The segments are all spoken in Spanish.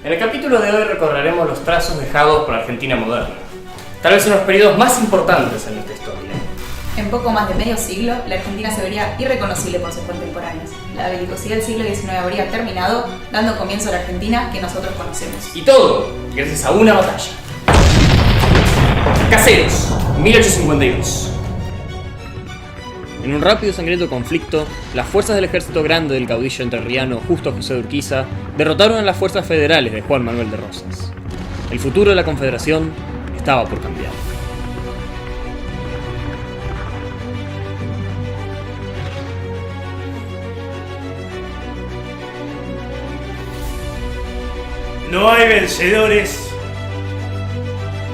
En el capítulo de hoy recorreremos los trazos dejados por la Argentina moderna, tal vez uno de los periodos más importantes en nuestra historia. En poco más de medio siglo, la Argentina se vería irreconocible por sus contemporáneos. La belicosidad del siglo XIX habría terminado, dando comienzo a la Argentina que nosotros conocemos. Y todo gracias a una batalla. Caseros, 1852. En un rápido y sangriento conflicto, las fuerzas del ejército grande del caudillo entrerriano Justo José de Urquiza derrotaron a las fuerzas federales de Juan Manuel de Rosas. El futuro de la Confederación estaba por cambiar. No hay vencedores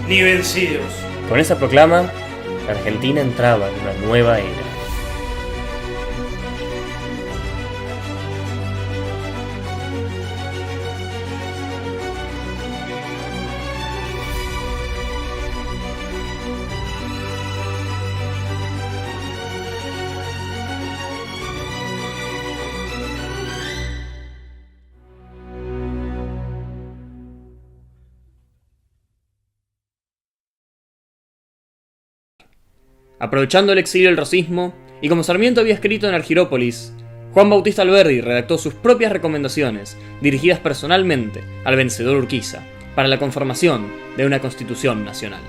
ni vencidos. Con esa proclama, la Argentina entraba en una nueva era. Aprovechando el exilio del rosismo, y como Sarmiento había escrito en Argirópolis, Juan Bautista Alberdi redactó sus propias recomendaciones, dirigidas personalmente al vencedor Urquiza, para la conformación de una constitución nacional.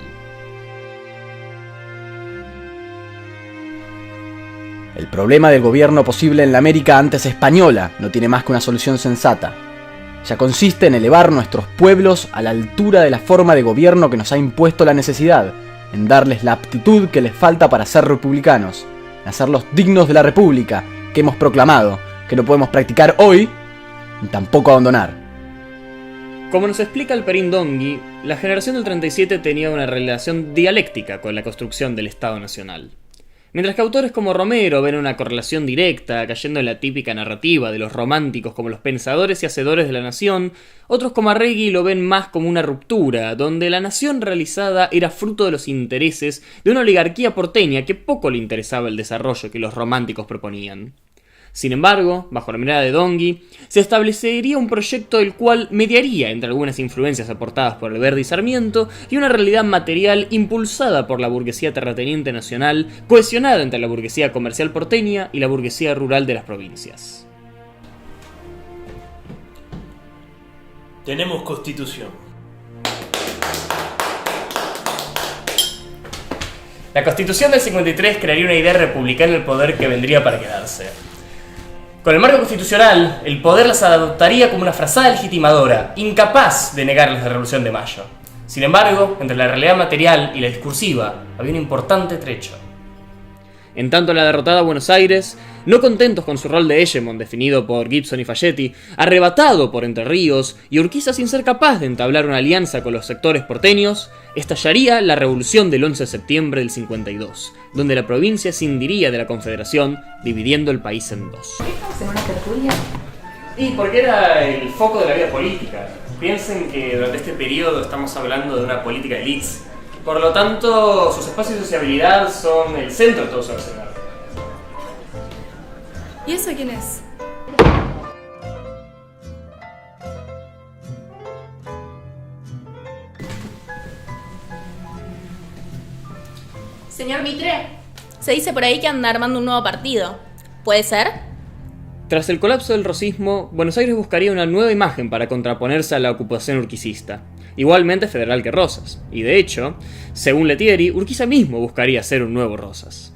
El problema del gobierno posible en la América antes española no tiene más que una solución sensata. Ya consiste en elevar nuestros pueblos a la altura de la forma de gobierno que nos ha impuesto la necesidad, en darles la aptitud que les falta para ser republicanos, en hacerlos dignos de la república que hemos proclamado, que no podemos practicar hoy, ni tampoco abandonar. Como nos explica Alperín Dongui, la generación del 37 tenía una relación dialéctica con la construcción del Estado Nacional. Mientras que autores como Romero ven una correlación directa, cayendo en la típica narrativa de los románticos como los pensadores y hacedores de la nación, otros como Arregui lo ven más como una ruptura, donde la nación realizada era fruto de los intereses de una oligarquía porteña que poco le interesaba el desarrollo que los románticos proponían. Sin embargo, bajo la mirada de Dongui, se establecería un proyecto el cual mediaría entre algunas influencias aportadas por Alberdi y Sarmiento y una realidad material impulsada por la burguesía terrateniente nacional, cohesionada entre la burguesía comercial porteña y la burguesía rural de las provincias. Tenemos constitución. La Constitución del 53 crearía una idea republicana del poder que vendría para quedarse. Con el marco constitucional, el poder las adoptaría como una frazada legitimadora, incapaz de negarles la Revolución de Mayo. Sin embargo, entre la realidad material y la discursiva, había un importante trecho. En tanto, la derrotada Buenos Aires, no contentos con su rol de hegemon definido por Gibson y Falletti, arrebatado por Entre Ríos y Urquiza sin ser capaz de entablar una alianza con los sectores porteños, estallaría la revolución del 11 de septiembre del 52, donde la provincia se escindiría de la Confederación, dividiendo el país en dos. ¿Por qué estamos en una tertulia? Y porque era el foco de la vida política. Piensen que durante este periodo estamos hablando de una política de elites. Por lo tanto, sus espacios de sociabilidad son el centro de todo su arsenal. ¿Y eso quién es? Señor Mitre, se dice por ahí que anda armando un nuevo partido. ¿Puede ser? Tras el colapso del rosismo, Buenos Aires buscaría una nueva imagen para contraponerse a la ocupación urquicista, igualmente federal que Rosas, y de hecho, según Letieri, Urquiza mismo buscaría ser un nuevo Rosas.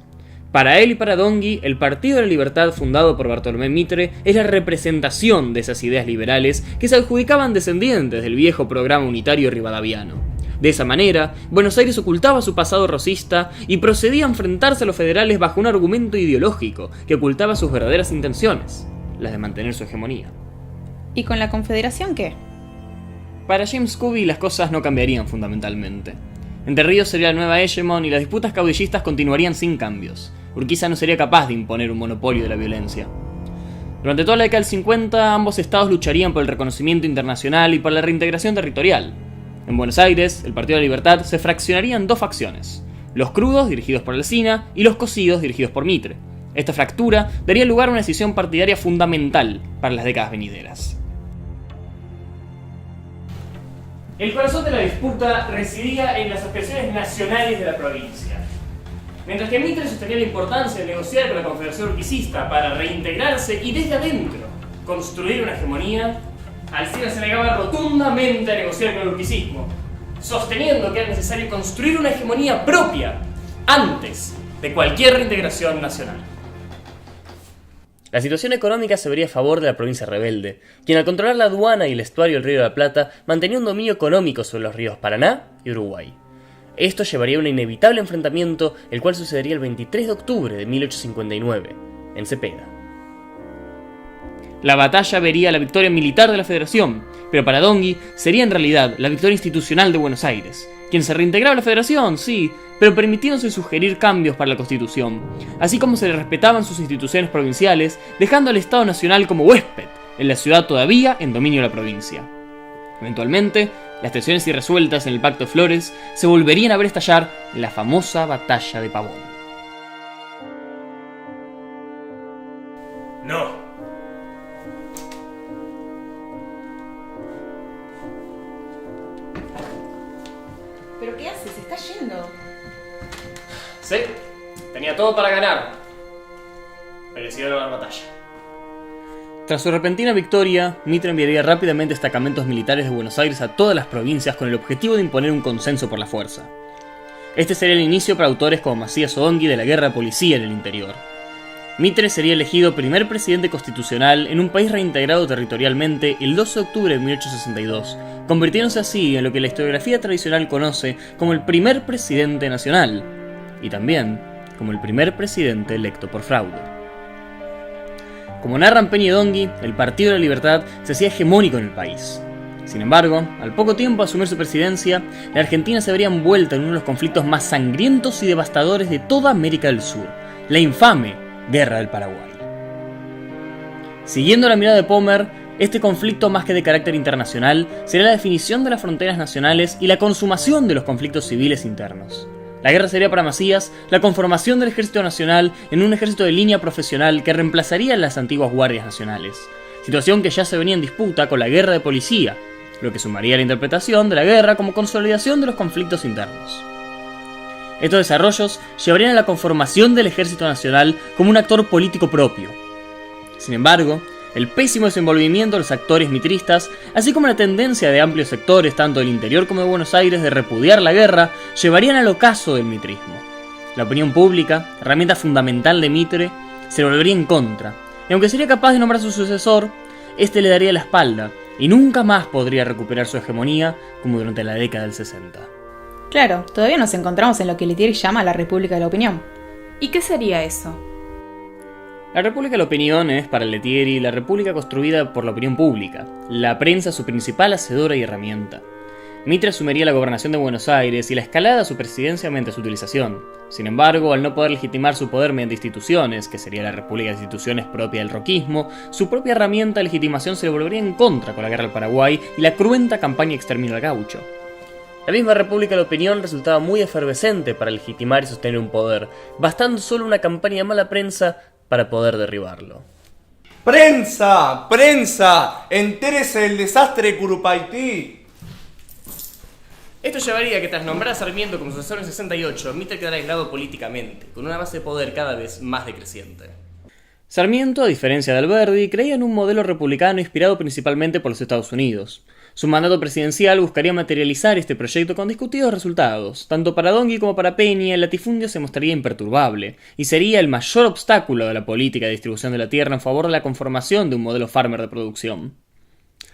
Para él y para Dongui, el Partido de la Libertad fundado por Bartolomé Mitre es la representación de esas ideas liberales que se adjudicaban descendientes del viejo programa unitario rivadaviano. De esa manera, Buenos Aires ocultaba su pasado rosista y procedía a enfrentarse a los federales bajo un argumento ideológico que ocultaba sus verdaderas intenciones, las de mantener su hegemonía. ¿Y con la Confederación qué? Para James Covey las cosas no cambiarían fundamentalmente. Entre Ríos sería la nueva hegemon y las disputas caudillistas continuarían sin cambios. Urquiza no sería capaz de imponer un monopolio de la violencia. Durante toda la década del 50, ambos estados lucharían por el reconocimiento internacional y por la reintegración territorial. En Buenos Aires, el Partido de la Libertad se fraccionaría en dos facciones: los crudos, dirigidos por Alsina, y los cocidos, dirigidos por Mitre. Esta fractura daría lugar a una decisión partidaria fundamental para las décadas venideras. El corazón de la disputa residía en las aspiraciones nacionales de la provincia. Mientras que Mitre sostenía la importancia de negociar con la Confederación Urquicista para reintegrarse y desde adentro construir una hegemonía, Alsina se negaba rotundamente a negociar con el urquicismo, sosteniendo que era necesario construir una hegemonía propia antes de cualquier reintegración nacional. La situación económica se vería a favor de la provincia rebelde, quien al controlar la aduana y el estuario del río de la Plata mantenía un dominio económico sobre los ríos Paraná y Uruguay. Esto llevaría a un inevitable enfrentamiento, el cual sucedería el 23 de octubre de 1859, en Cepeda. La batalla vería la victoria militar de la Federación, pero para Dongui sería en realidad la victoria institucional de Buenos Aires, quien se reintegraba a la Federación, sí, pero permitiéndose sugerir cambios para la Constitución, así como se le respetaban sus instituciones provinciales, dejando al Estado Nacional como huésped en la ciudad todavía en dominio de la provincia. Eventualmente, las tensiones irresueltas en el Pacto de Flores se volverían a ver estallar en la famosa Batalla de Pavón. No. ¿Pero qué haces? Se está yendo. Sí, tenía todo para ganar, pero decidió no dar batalla. Tras su repentina victoria, Mitre enviaría rápidamente destacamentos militares de Buenos Aires a todas las provincias con el objetivo de imponer un consenso por la fuerza. Este sería el inicio para autores como Macías o Dongui de la guerra de policía en el interior. Mitre sería elegido primer presidente constitucional en un país reintegrado territorialmente el 12 de octubre de 1862, convirtiéndose así en lo que la historiografía tradicional conoce como el primer presidente nacional, y también como el primer presidente electo por fraude. Como narran Peña y Dongui, el Partido de la Libertad se hacía hegemónico en el país. Sin embargo, al poco tiempo de asumir su presidencia, la Argentina se vería envuelta en uno de los conflictos más sangrientos y devastadores de toda América del Sur, la infame Guerra del Paraguay. Siguiendo la mirada de Pommer, este conflicto, más que de carácter internacional, será la definición de las fronteras nacionales y la consumación de los conflictos civiles internos. La guerra sería para Macías la conformación del Ejército Nacional en un ejército de línea profesional que reemplazaría a las antiguas guardias nacionales, situación que ya se venía en disputa con la guerra de policía, lo que sumaría la interpretación de la guerra como consolidación de los conflictos internos. Estos desarrollos llevarían a la conformación del Ejército Nacional como un actor político propio. Sin embargo, el pésimo desenvolvimiento de los actores mitristas, así como la tendencia de amplios sectores, tanto del interior como de Buenos Aires, de repudiar la guerra, llevarían al ocaso del mitrismo. La opinión pública, herramienta fundamental de Mitre, se volvería en contra, y aunque sería capaz de nombrar a su sucesor, este le daría la espalda, y nunca más podría recuperar su hegemonía como durante la década del 60. Claro, todavía nos encontramos en lo que Letieri llama la República de la Opinión. ¿Y qué sería eso? La República de la Opinión es, para Letieri, la república construida por la opinión pública, la prensa su principal hacedora y herramienta. Mitre asumiría la gobernación de Buenos Aires y la escalada de su presidencia mediante su utilización. Sin embargo, al no poder legitimar su poder mediante instituciones, que sería la República de Instituciones propia del roquismo, su propia herramienta de legitimación se le volvería en contra con la Guerra del Paraguay y la cruenta campaña de exterminio al gaucho. La misma República de la Opinión resultaba muy efervescente para legitimar y sostener un poder, bastando solo una campaña de mala prensa para poder derribarlo. ¡Prensa! ¡Prensa! ¡Entérese del desastre de Curupaití! Esto llevaría a que tras nombrar a Sarmiento como sucesor en 68, Mitre quedara aislado políticamente, con una base de poder cada vez más decreciente. Sarmiento, a diferencia de Alberdi, creía en un modelo republicano inspirado principalmente por los Estados Unidos. Su mandato presidencial buscaría materializar este proyecto con discutidos resultados. Tanto para Dongui como para Peña, el latifundio se mostraría imperturbable, y sería el mayor obstáculo de la política de distribución de la tierra en favor de la conformación de un modelo farmer de producción.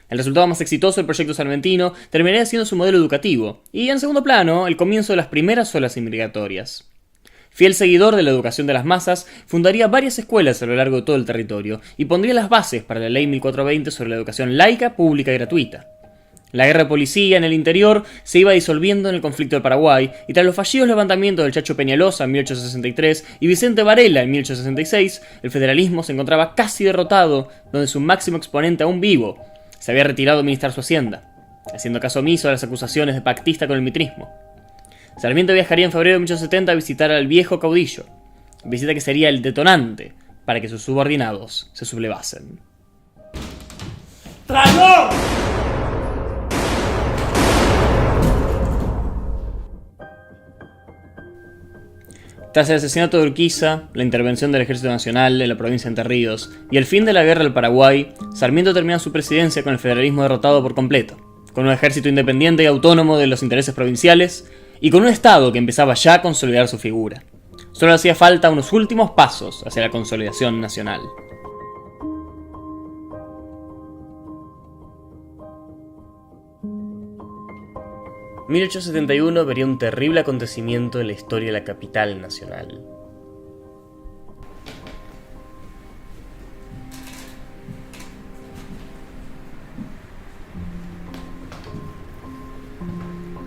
El resultado más exitoso del proyecto salmentino terminaría siendo su modelo educativo, y en segundo plano, el comienzo de las primeras olas inmigratorias. Fiel seguidor de la educación de las masas, fundaría varias escuelas a lo largo de todo el territorio, y pondría las bases para la Ley 1420 sobre la educación laica, pública y gratuita. La guerra de policía en el interior se iba disolviendo en el conflicto del Paraguay, y tras los fallidos levantamientos del Chacho Peñalosa en 1863 y Vicente Varela en 1866, el federalismo se encontraba casi derrotado, donde su máximo exponente aún vivo se había retirado a administrar su hacienda, haciendo caso omiso a las acusaciones de pactista con el mitrismo. Sarmiento viajaría en febrero de 1870 a visitar al viejo caudillo, visita que sería el detonante para que sus subordinados se sublevasen. ¡Traidor! Tras el asesinato de Urquiza, la intervención del Ejército Nacional en la provincia de Entre Ríos y el fin de la guerra del Paraguay, Sarmiento termina su presidencia con el federalismo derrotado por completo, con un ejército independiente y autónomo de los intereses provinciales y con un Estado que empezaba ya a consolidar su figura. Solo hacía falta unos últimos pasos hacia la consolidación nacional. ...1871 vería un terrible acontecimiento en la historia de la capital nacional.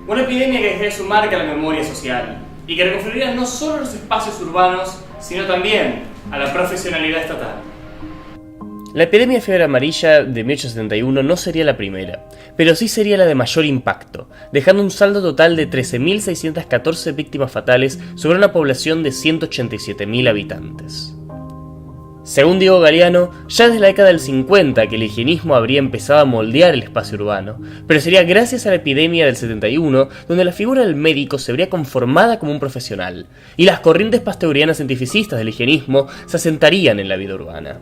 Una epidemia que dejaría su marca en la memoria social y que reconfiguraría no solo los espacios urbanos, sino también a la profesionalidad estatal. La epidemia de fiebre amarilla de 1871 no sería la primera, pero sí sería la de mayor impacto, dejando un saldo total de 13.614 víctimas fatales sobre una población de 187.000 habitantes. Según Diego Galeano, ya desde la década del 50 que el higienismo habría empezado a moldear el espacio urbano, pero sería gracias a la epidemia del 71 donde la figura del médico se vería conformada como un profesional, y las corrientes pasteurianas cientificistas del higienismo se asentarían en la vida urbana.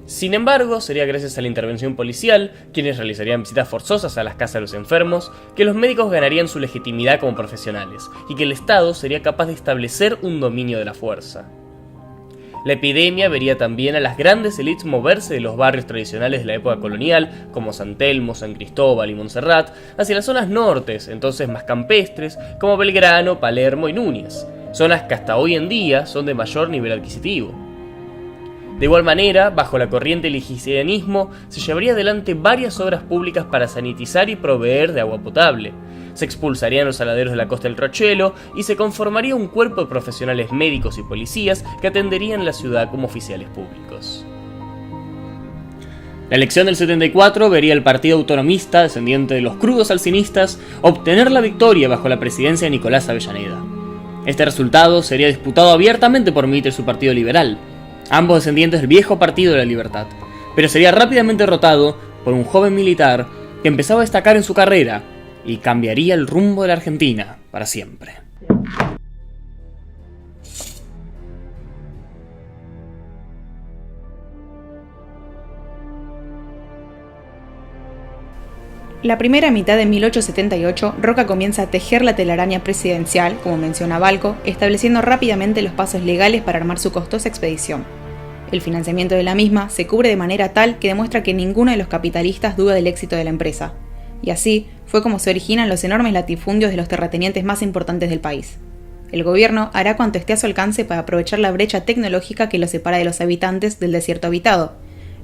Sin embargo, sería gracias a la intervención policial, quienes realizarían visitas forzosas a las casas de los enfermos, que los médicos ganarían su legitimidad como profesionales, y que el Estado sería capaz de establecer un dominio de la fuerza. La epidemia vería también a las grandes élites moverse de los barrios tradicionales de la época colonial, como San Telmo, San Cristóbal y Montserrat, hacia las zonas nortes, entonces más campestres, como Belgrano, Palermo y Núñez, zonas que hasta hoy en día son de mayor nivel adquisitivo. De igual manera, bajo la corriente del higienismo, se llevaría adelante varias obras públicas para sanitizar y proveer de agua potable. Se expulsarían los saladeros de la costa del Riachuelo y se conformaría un cuerpo de profesionales médicos y policías que atenderían la ciudad como oficiales públicos. La elección del 74 vería al partido autonomista, descendiente de los crudos alcinistas, obtener la victoria bajo la presidencia de Nicolás Avellaneda. Este resultado sería disputado abiertamente por Mitre y su partido liberal, ambos descendientes del viejo Partido de la Libertad, pero sería rápidamente derrotado por un joven militar que empezaba a destacar en su carrera y cambiaría el rumbo de la Argentina para siempre. La primera mitad de 1878, Roca comienza a tejer la telaraña presidencial, como menciona Balco, estableciendo rápidamente los pasos legales para armar su costosa expedición. El financiamiento de la misma se cubre de manera tal que demuestra que ninguno de los capitalistas duda del éxito de la empresa, y así fue como se originan los enormes latifundios de los terratenientes más importantes del país. El gobierno hará cuanto esté a su alcance para aprovechar la brecha tecnológica que los separa de los habitantes del desierto habitado.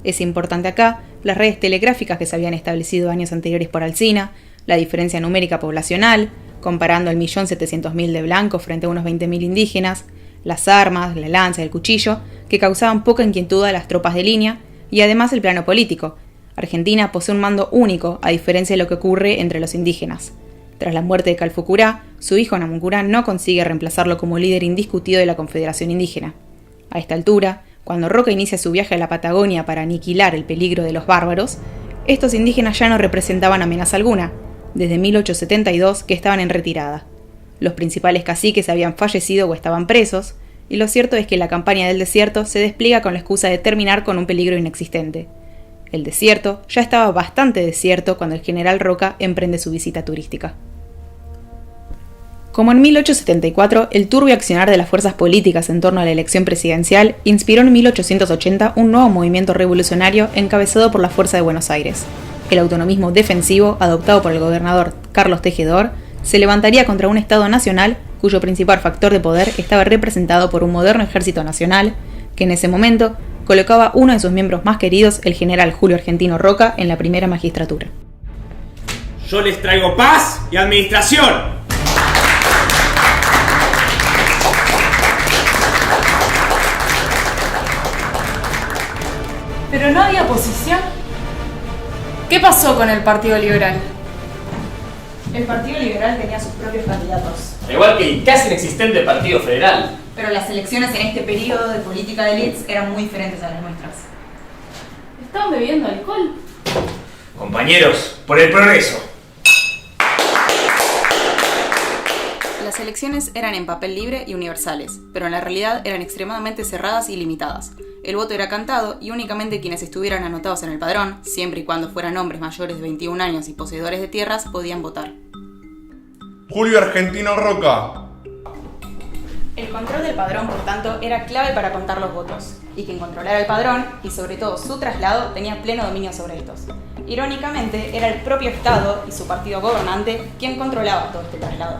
Es importante acá las redes telegráficas que se habían establecido años anteriores por Alsina, la diferencia numérica poblacional, comparando el 1.700.000 de blancos frente a unos 20.000 indígenas, las armas, la lanza y el cuchillo, que causaban poca inquietud a las tropas de línea, y además el plano político. Argentina posee un mando único, a diferencia de lo que ocurre entre los indígenas. Tras la muerte de Calfucurá, su hijo Namuncurá no consigue reemplazarlo como líder indiscutido de la Confederación Indígena. A esta altura, cuando Roca inicia su viaje a la Patagonia para aniquilar el peligro de los bárbaros, estos indígenas ya no representaban amenaza alguna, desde 1872 que estaban en retirada. Los principales caciques habían fallecido o estaban presos, y lo cierto es que la campaña del desierto se despliega con la excusa de terminar con un peligro inexistente. El desierto ya estaba bastante desierto cuando el general Roca emprende su visita turística. Como en 1874, el turbio accionar de las fuerzas políticas en torno a la elección presidencial inspiró en 1880 un nuevo movimiento revolucionario encabezado por la Fuerza de Buenos Aires. El autonomismo defensivo, adoptado por el gobernador Carlos Tejedor, se levantaría contra un Estado nacional cuyo principal factor de poder estaba representado por un moderno ejército nacional que en ese momento colocaba uno de sus miembros más queridos, el general Julio Argentino Roca, en la primera magistratura. Yo les traigo paz y administración. Pero no había oposición. ¿Qué pasó con el Partido Liberal? El Partido Liberal tenía sus propios candidatos. Igual que el casi inexistente Partido Federal. Pero las elecciones en este periodo de política de elites eran muy diferentes a las nuestras. ¿Estaban bebiendo alcohol? Compañeros, por el progreso. La Las elecciones eran en papel libre y universales, pero en la realidad eran extremadamente cerradas y limitadas. El voto era cantado y únicamente quienes estuvieran anotados en el padrón, siempre y cuando fueran hombres mayores de 21 años y poseedores de tierras, podían votar. Julio Argentino Roca. El control del padrón, por tanto, era clave para contar los votos, y quien controlara el padrón, y sobre todo su traslado, tenía pleno dominio sobre estos. Irónicamente, era el propio Estado y su partido gobernante quien controlaba todo este traslado.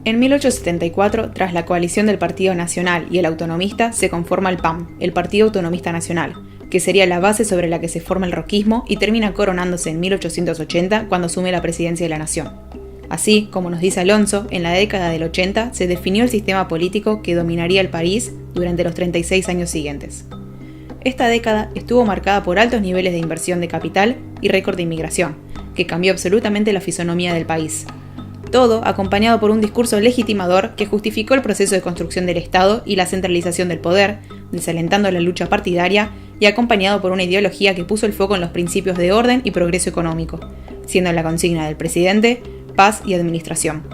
En 1874, tras la coalición del Partido Nacional y el Autonomista, se conforma el PAN, el Partido Autonomista Nacional, que sería la base sobre la que se forma el roquismo y termina coronándose en 1880 cuando asume la presidencia de la nación. Así, como nos dice Alonso, en la década del 80 se definió el sistema político que dominaría el país durante los 36 años siguientes. Esta década estuvo marcada por altos niveles de inversión de capital y récord de inmigración, que cambió absolutamente la fisonomía del país. Todo acompañado por un discurso legitimador que justificó el proceso de construcción del Estado y la centralización del poder, desalentando la lucha partidaria y acompañado por una ideología que puso el foco en los principios de orden y progreso económico, siendo la consigna del presidente paz y administración.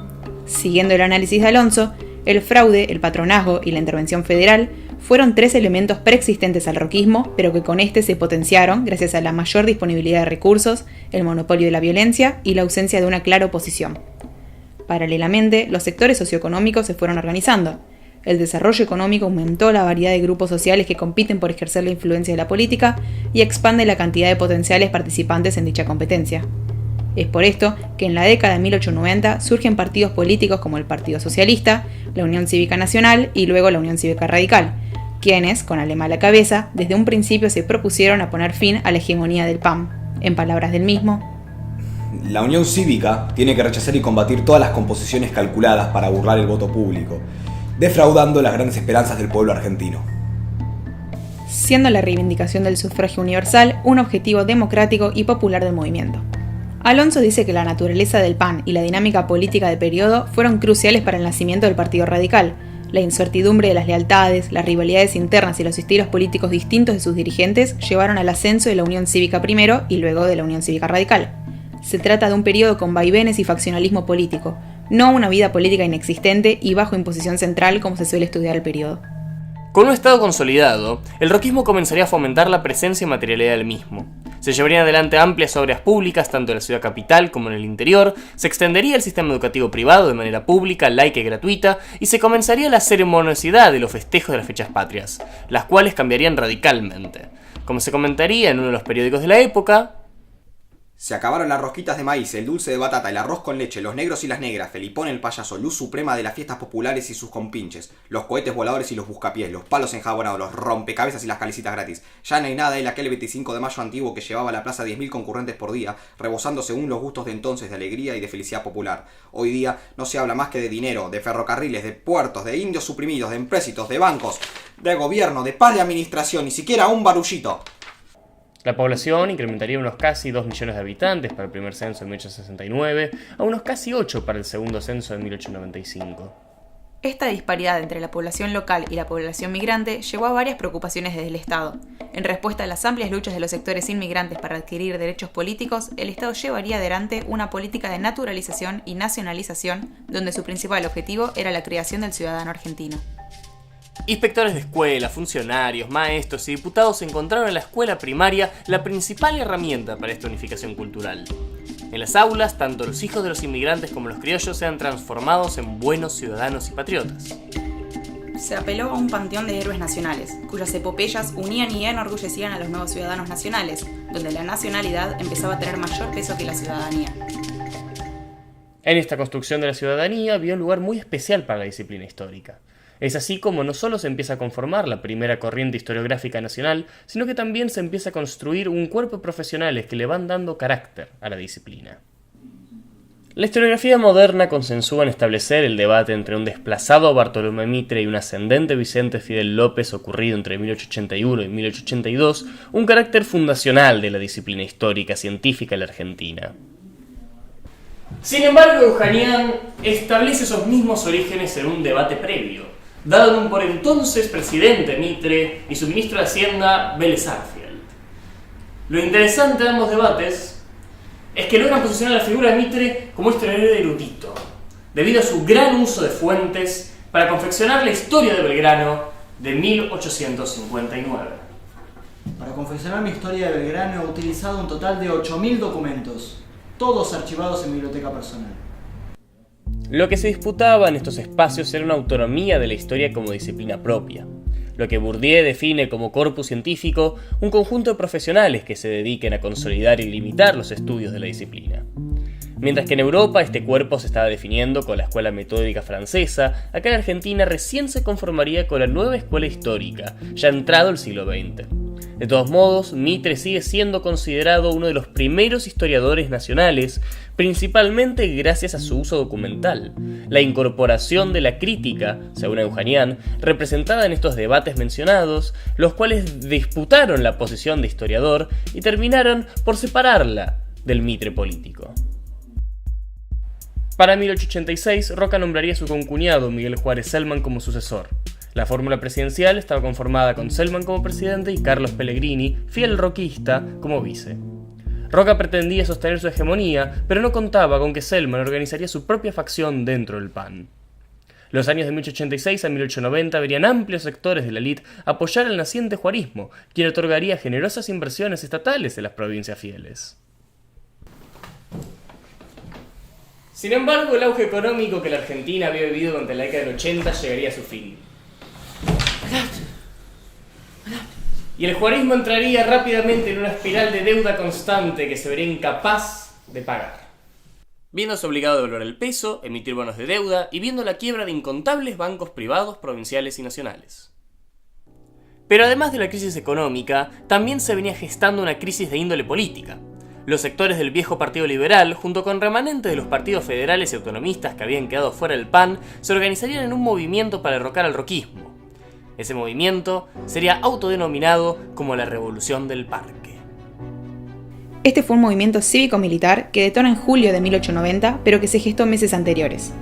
Siguiendo el análisis de Alonso, el fraude, el patronazgo y la intervención federal fueron tres elementos preexistentes al roquismo, pero que con este se potenciaron gracias a la mayor disponibilidad de recursos, el monopolio de la violencia y la ausencia de una clara oposición. Paralelamente, los sectores socioeconómicos se fueron organizando. El desarrollo económico aumentó la variedad de grupos sociales que compiten por ejercer la influencia de la política y expande la cantidad de potenciales participantes en dicha competencia. Es por esto que en la década de 1890 surgen partidos políticos como el Partido Socialista, la Unión Cívica Nacional y luego la Unión Cívica Radical, quienes, con Alemán a la cabeza, desde un principio se propusieron a poner fin a la hegemonía del PAN. En palabras del mismo: la Unión Cívica tiene que rechazar y combatir todas las composiciones calculadas para burlar el voto público, defraudando las grandes esperanzas del pueblo argentino. Siendo la reivindicación del sufragio universal un objetivo democrático y popular del movimiento. Alonso dice que la naturaleza del PAN y la dinámica política del periodo fueron cruciales para el nacimiento del Partido Radical. La incertidumbre de las lealtades, las rivalidades internas y los estilos políticos distintos de sus dirigentes llevaron al ascenso de la Unión Cívica primero y luego de la Unión Cívica Radical. Se trata de un periodo con vaivenes y faccionalismo político, no una vida política inexistente y bajo imposición central como se suele estudiar el periodo. Con un Estado consolidado, el roquismo comenzaría a fomentar la presencia y materialidad del mismo. Se llevarían adelante amplias obras públicas tanto en la ciudad capital como en el interior, se extendería el sistema educativo privado de manera pública, laica y gratuita, y se comenzaría la ceremoniosidad de los festejos de las fechas patrias, las cuales cambiarían radicalmente. Como se comentaría en uno de los periódicos de la época: se acabaron las rosquitas de maíz, el dulce de batata, el arroz con leche, los negros y las negras, Felipón el payaso, luz suprema de las fiestas populares y sus compinches, los cohetes voladores y los buscapiés, los palos enjabonados, los rompecabezas y las calicitas gratis. Ya no hay nada en aquel 25 de mayo antiguo que llevaba a la plaza 10.000 concurrentes por día, rebosando según los gustos de entonces de alegría y de felicidad popular. Hoy día no se habla más que de dinero, de ferrocarriles, de puertos, de indios suprimidos, de empréstitos, de bancos, de gobierno, de paz de administración, ni siquiera un barullito. La población incrementaría unos casi 2 millones de habitantes para el primer censo en 1869, a unos casi 8 para el segundo censo de 1895. Esta disparidad entre la población local y la población migrante llevó a varias preocupaciones desde el Estado. En respuesta a las amplias luchas de los sectores inmigrantes para adquirir derechos políticos, el Estado llevaría adelante una política de naturalización y nacionalización, donde su principal objetivo era la creación del ciudadano argentino. Inspectores de escuela, funcionarios, maestros y diputados encontraron en la escuela primaria la principal herramienta para esta unificación cultural. En las aulas, tanto los hijos de los inmigrantes como los criollos sean transformados en buenos ciudadanos y patriotas. Se apeló a un panteón de héroes nacionales, cuyas epopeyas unían y enorgullecían a los nuevos ciudadanos nacionales, donde la nacionalidad empezaba a tener mayor peso que la ciudadanía. En esta construcción de la ciudadanía había un lugar muy especial para la disciplina histórica. Es así como no solo se empieza a conformar la primera corriente historiográfica nacional, sino que también se empieza a construir un cuerpo de profesionales que le van dando carácter a la disciplina. La historiografía moderna consensúa en establecer el debate entre un desplazado Bartolomé Mitre y un ascendente Vicente Fidel López ocurrido entre 1881 y 1882, un carácter fundacional de la disciplina histórica científica en la Argentina. Sin embargo, Eugenian establece esos mismos orígenes en un debate previo, dado en un por entonces presidente Mitre y su ministro de Hacienda Vélez Arfield. Lo interesante de ambos debates es que logran posicionar la figura de Mitre como historiador erudito, debido a su gran uso de fuentes para confeccionar la historia de Belgrano de 1859. Para confeccionar mi historia de Belgrano he utilizado un total de 8.000 documentos, todos archivados en mi biblioteca personal. Lo que se disputaba en estos espacios era una autonomía de la historia como disciplina propia, lo que Bourdieu define como corpus científico, un conjunto de profesionales que se dediquen a consolidar y limitar los estudios de la disciplina. Mientras que en Europa este cuerpo se estaba definiendo con la escuela metódica francesa, acá en Argentina recién se conformaría con la nueva escuela histórica, ya entrado el siglo XX. De todos modos, Mitre sigue siendo considerado uno de los primeros historiadores nacionales, principalmente gracias a su uso documental, la incorporación de la crítica, según Eugenian, representada en estos debates mencionados, los cuales disputaron la posición de historiador y terminaron por separarla del Mitre político. Para 1886, Roca nombraría a su concuñado Miguel Juárez Celman como sucesor. La fórmula presidencial estaba conformada con Celman como presidente y Carlos Pellegrini, fiel roquista, como vice. Roca pretendía sostener su hegemonía, pero no contaba con que Celman organizaría su propia facción dentro del PAN. Los años de 1886 a 1890 verían amplios sectores de la élite apoyar al naciente juarismo, quien otorgaría generosas inversiones estatales en las provincias fieles. Sin embargo, el auge económico que la Argentina había vivido durante la década del 80 llegaría a su fin. Y el juarismo entraría rápidamente en una espiral de deuda constante que se vería incapaz de pagar. Viéndose obligado a devolver el peso, emitir bonos de deuda y viendo la quiebra de incontables bancos privados, provinciales y nacionales. Pero además de la crisis económica, también se venía gestando una crisis de índole política. Los sectores del viejo Partido Liberal, junto con remanentes de los partidos federales y autonomistas que habían quedado fuera del PAN, se organizarían en un movimiento para derrocar al roquismo. Ese movimiento sería autodenominado como la Revolución del Parque. Este fue un movimiento cívico-militar que detona en julio de 1890, pero que se gestó meses anteriores.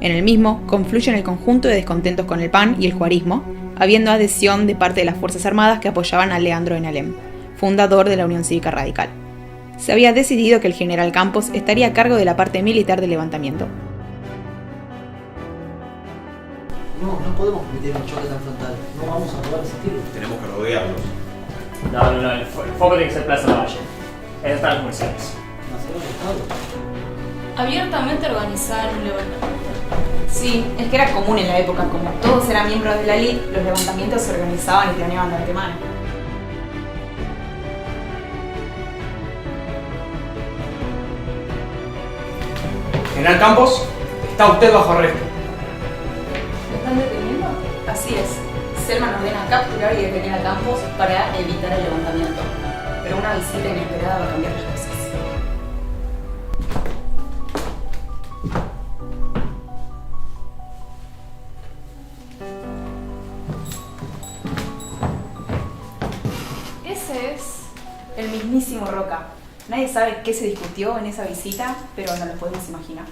En el mismo confluyen el conjunto de descontentos con el PAN y el juarismo, habiendo adhesión de parte de las Fuerzas Armadas que apoyaban a Leandro en Alem, fundador de la Unión Cívica Radical. Se había decidido que el general Campos estaría a cargo de la parte militar del levantamiento. No podemos permitir un choque tan frontal. No vamos a poder resistirlo. Tenemos que rodearlos. No, el foco tiene que ser Plaza Lavalle. Esas están las municiones. Abiertamente organizar un levantamiento. Sí, es que era común en la época, como todos eran miembros de la élite, los levantamientos se organizaban y planeaban de antemano. General Campos, está usted bajo arresto. ¿Lo están deteniendo? Así es. Celman ordena capturar y detener a Campos para evitar el levantamiento. Pero una visita inesperada va a cambiar las cosas. Ese es el mismísimo Roca. Nadie sabe qué se discutió en esa visita, pero no lo podemos imaginar.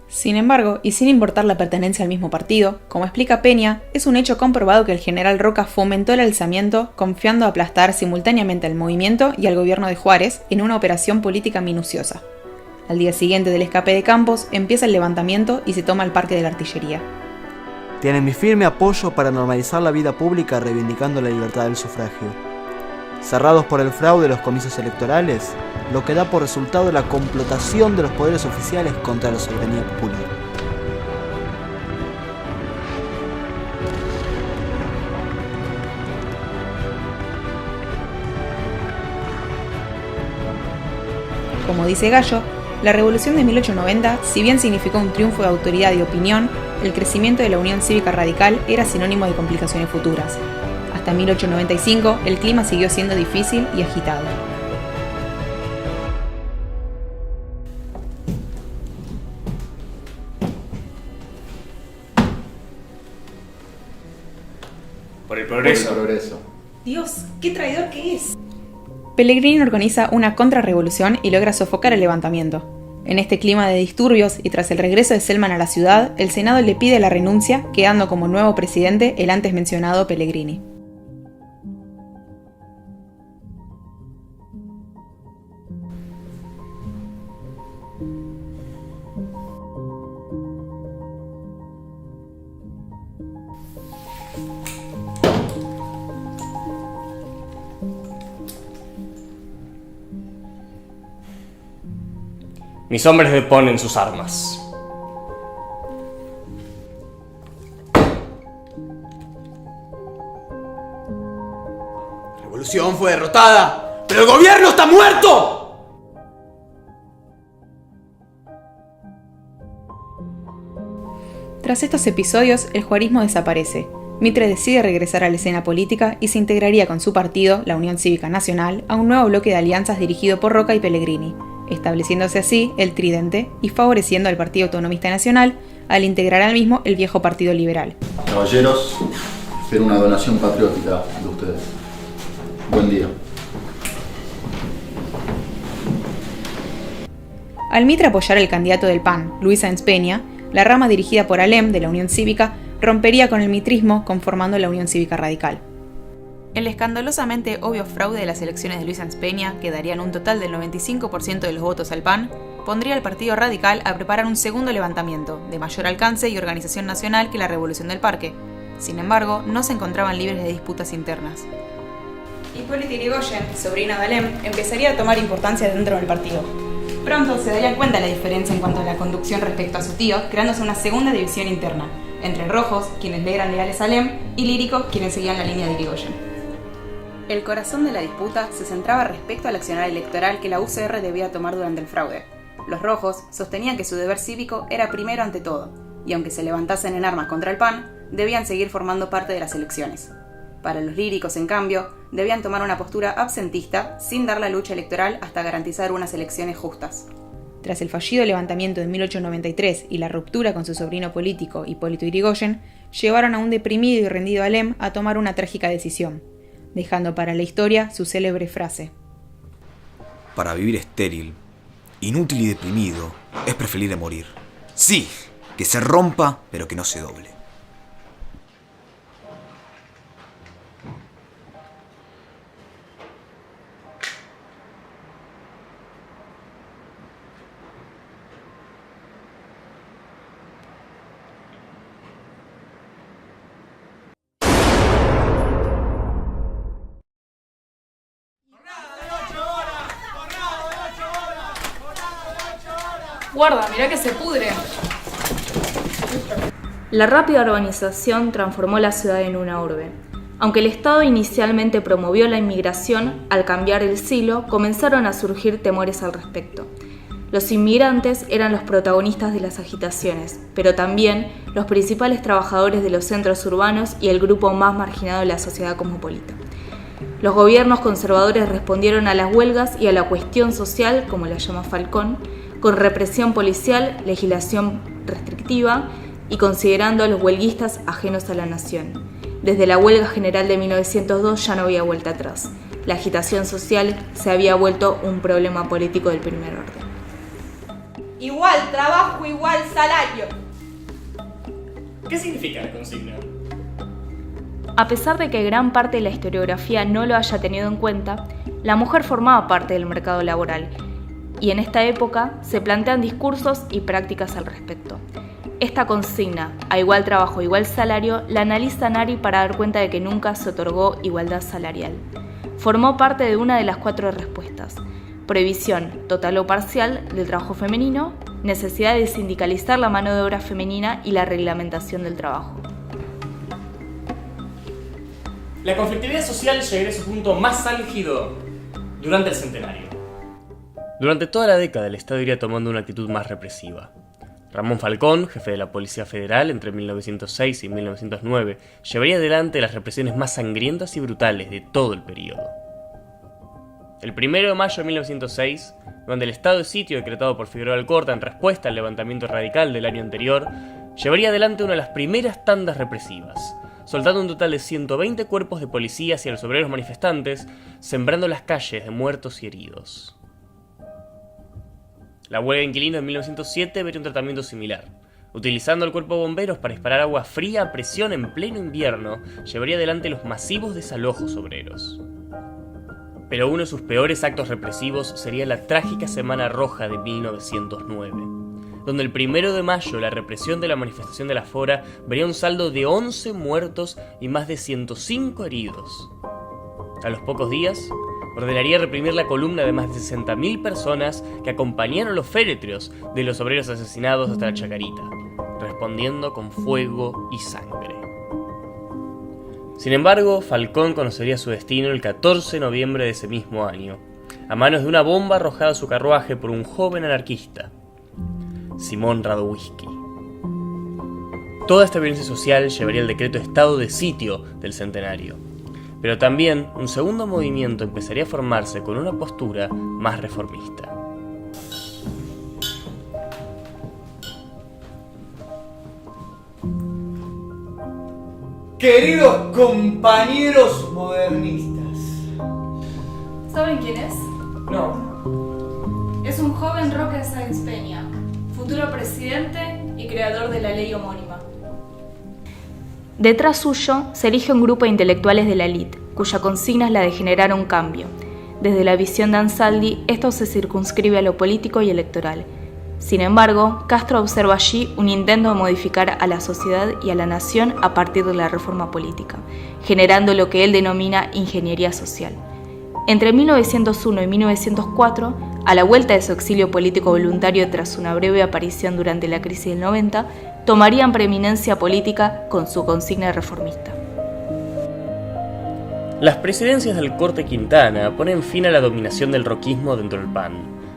Sin embargo, y sin importar la pertenencia al mismo partido, como explica Peña, es un hecho comprobado que el general Roca fomentó el alzamiento confiando a aplastar simultáneamente al movimiento y al gobierno de Juárez en una operación política minuciosa. Al día siguiente del escape de Campos, empieza el levantamiento y se toma el Parque de la Artillería. Tienen mi firme apoyo para normalizar la vida pública reivindicando la libertad del sufragio. Cerrados por el fraude de los comicios electorales, lo que da por resultado la complotación de los poderes oficiales contra la soberanía popular. Como dice Gallo, la Revolución de 1890, si bien significó un triunfo de autoridad y opinión, el crecimiento de la Unión Cívica Radical era sinónimo de complicaciones futuras. Hasta 1895, el clima siguió siendo difícil y agitado. Por el progreso. Dios, qué traidor que es. Pellegrini organiza una contrarrevolución y logra sofocar el levantamiento. En este clima de disturbios y tras el regreso de Selman a la ciudad, el Senado le pide la renuncia, quedando como nuevo presidente el antes mencionado Pellegrini. Mis hombres deponen sus armas. La revolución fue derrotada, pero el gobierno está muerto. Tras estos episodios, el juarismo desaparece. Mitre decide regresar a la escena política y se integraría con su partido, la Unión Cívica Nacional, a un nuevo bloque de alianzas dirigido por Roca y Pellegrini, estableciéndose así el Tridente y favoreciendo al Partido Autonomista Nacional al integrar al mismo el viejo Partido Liberal. Caballeros, espero una donación patriótica de ustedes. Buen día. Al Mitre apoyar al candidato del PAN, Luis Sáenz Peña, la rama dirigida por Alem de la Unión Cívica rompería con el mitrismo conformando la Unión Cívica Radical. El escandalosamente obvio fraude de las elecciones de Luis Sáenz Peña, que darían un total del 95% de los votos al PAN, pondría al Partido Radical a preparar un segundo levantamiento, de mayor alcance y organización nacional que la Revolución del Parque. Sin embargo, no se encontraban libres de disputas internas. Hipólito Yrigoyen, sobrino de Alem, empezaría a tomar importancia dentro del partido. Pronto se daría cuenta de la diferencia en cuanto a la conducción respecto a su tío, creándose una segunda división interna, entre rojos, quienes le eran leales a Alem, y líricos, quienes seguían la línea de Yrigoyen. El corazón de la disputa se centraba respecto al accionar electoral que la UCR debía tomar durante el fraude. Los rojos sostenían que su deber cívico era primero ante todo, y aunque se levantasen en armas contra el PAN, debían seguir formando parte de las elecciones. Para los líricos, en cambio, debían tomar una postura absentista sin dar la lucha electoral hasta garantizar unas elecciones justas. Tras el fallido levantamiento de 1893 y la ruptura con su sobrino político Hipólito Yrigoyen, llevaron a un deprimido y rendido Alem a tomar una trágica decisión, dejando para la historia su célebre frase: Para vivir estéril, inútil y deprimido, es preferible morir. Sí, que se rompa, pero que no se doble. Guarda, mirá que se pudre. La rápida urbanización transformó la ciudad en una urbe. Aunque el Estado inicialmente promovió la inmigración, al cambiar el siglo comenzaron a surgir temores al respecto. Los inmigrantes eran los protagonistas de las agitaciones, pero también los principales trabajadores de los centros urbanos y el grupo más marginado de la sociedad cosmopolita. Los gobiernos conservadores respondieron a las huelgas y a la cuestión social, como la llama Falcón, con represión policial, legislación restrictiva y considerando a los huelguistas ajenos a la nación. Desde la huelga general de 1902 ya no había vuelta atrás. La agitación social se había vuelto un problema político del primer orden. Igual trabajo, igual salario. ¿Qué significa la consigna? A pesar de que gran parte de la historiografía no lo haya tenido en cuenta, la mujer formaba parte del mercado laboral y en esta época se plantean discursos y prácticas al respecto. Esta consigna, a igual trabajo, igual salario, la analiza Nari para dar cuenta de que nunca se otorgó igualdad salarial. Formó parte de una de las 4 respuestas: prohibición, total o parcial, del trabajo femenino, necesidad de sindicalizar la mano de obra femenina y la reglamentación del trabajo. La conflictividad social llegaría a su punto más álgido durante el centenario. Durante toda la década, el Estado iría tomando una actitud más represiva. Ramón Falcón, jefe de la Policía Federal entre 1906 y 1909, llevaría adelante las represiones más sangrientas y brutales de todo el periodo. El 1 de mayo de 1906, durante el estado de sitio decretado por Figueroa Alcorta en respuesta al levantamiento radical del año anterior, llevaría adelante una de las primeras tandas represivas, soltando un total de 120 cuerpos de policías y a los obreros manifestantes, sembrando las calles de muertos y heridos. La huelga de inquilinos en 1907 vería un tratamiento similar. Utilizando el cuerpo de bomberos para disparar agua fría a presión en pleno invierno, llevaría adelante los masivos desalojos obreros. Pero uno de sus peores actos represivos sería la trágica Semana Roja de 1909, donde el 1 de mayo la represión de la manifestación de la Fora vería un saldo de 11 muertos y más de 105 heridos. A los pocos días, ordenaría reprimir la columna de más de 60.000 personas que acompañaron los féretrios de los obreros asesinados hasta la Chacarita, respondiendo con fuego y sangre. Sin embargo, Falcón conocería su destino el 14 de noviembre de ese mismo año, a manos de una bomba arrojada a su carruaje por un joven anarquista, Simón Radowisky. Toda esta violencia social llevaría al decreto de estado de sitio del centenario, pero también un segundo movimiento empezaría a formarse con una postura más reformista. Queridos compañeros modernistas. ¿Saben quién es? No. Es un joven Roque Sáenz Peña, futuro presidente y creador de la ley homónima. Detrás suyo se erige un grupo de intelectuales de la élite, cuya consigna es la de generar un cambio. Desde la visión de Ansaldi, esto se circunscribe a lo político y electoral. Sin embargo, Castro observa allí un intento de modificar a la sociedad y a la nación a partir de la reforma política, generando lo que él denomina ingeniería social. Entre 1901 y 1904, a la vuelta de su exilio político voluntario tras una breve aparición durante la crisis del 90, tomarían preeminencia política con su consigna reformista. Las presidencias del Corte Quintana ponen fin a la dominación del roquismo dentro del PAN.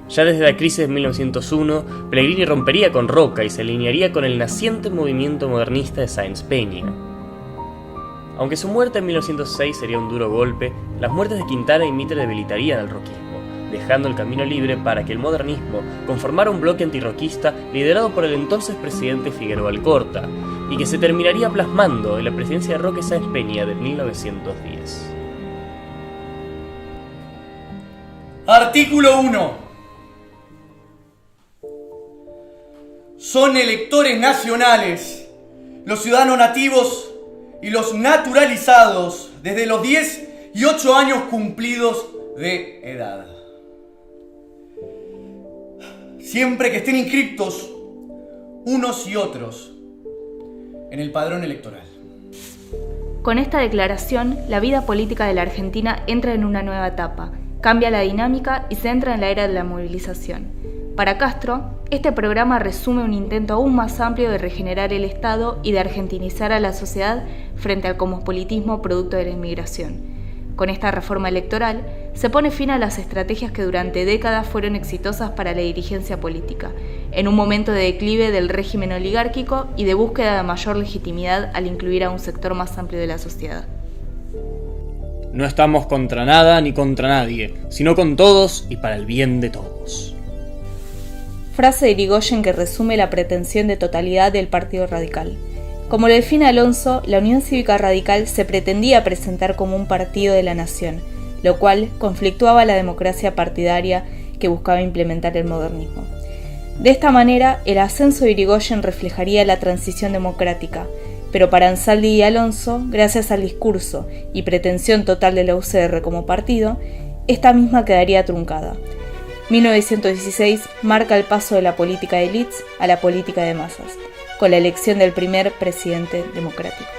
Ya desde la crisis de 1901, Pellegrini rompería con Roca y se alinearía con el naciente movimiento modernista de Sáenz Peña. Aunque su muerte en 1906 sería un duro golpe, las muertes de Quintana y Mitre debilitarían al roquismo, dejando el camino libre para que el modernismo conformara un bloque antirroquista liderado por el entonces presidente Figueroa Alcorta, y que se terminaría plasmando en la presidencia de Roque Sáenz Peña de 1910. Artículo 1. Son electores nacionales los ciudadanos nativos y los naturalizados desde los 10 y 8 años cumplidos de edad, siempre que estén inscriptos unos y otros en el padrón electoral. Con esta declaración, la vida política de la Argentina entra en una nueva etapa, cambia la dinámica y se entra en la era de la movilización. Para Castro, este programa resume un intento aún más amplio de regenerar el Estado y de argentinizar a la sociedad frente al cosmopolitismo producto de la inmigración. Con esta reforma electoral, se pone fin a las estrategias que durante décadas fueron exitosas para la dirigencia política, en un momento de declive del régimen oligárquico y de búsqueda de mayor legitimidad al incluir a un sector más amplio de la sociedad. No estamos contra nada ni contra nadie, sino con todos y para el bien de todos. Frase de Irigoyen que resume la pretensión de totalidad del Partido Radical. Como lo define Alonso, la Unión Cívica Radical se pretendía presentar como un partido de la nación, lo cual conflictuaba la democracia partidaria que buscaba implementar el modernismo. De esta manera, el ascenso de Irigoyen reflejaría la transición democrática, pero para Ansaldi y Alonso, gracias al discurso y pretensión total de la UCR como partido, esta misma quedaría truncada. 1916 marca el paso de la política de élites a la política de masas, con la elección del primer presidente democrático.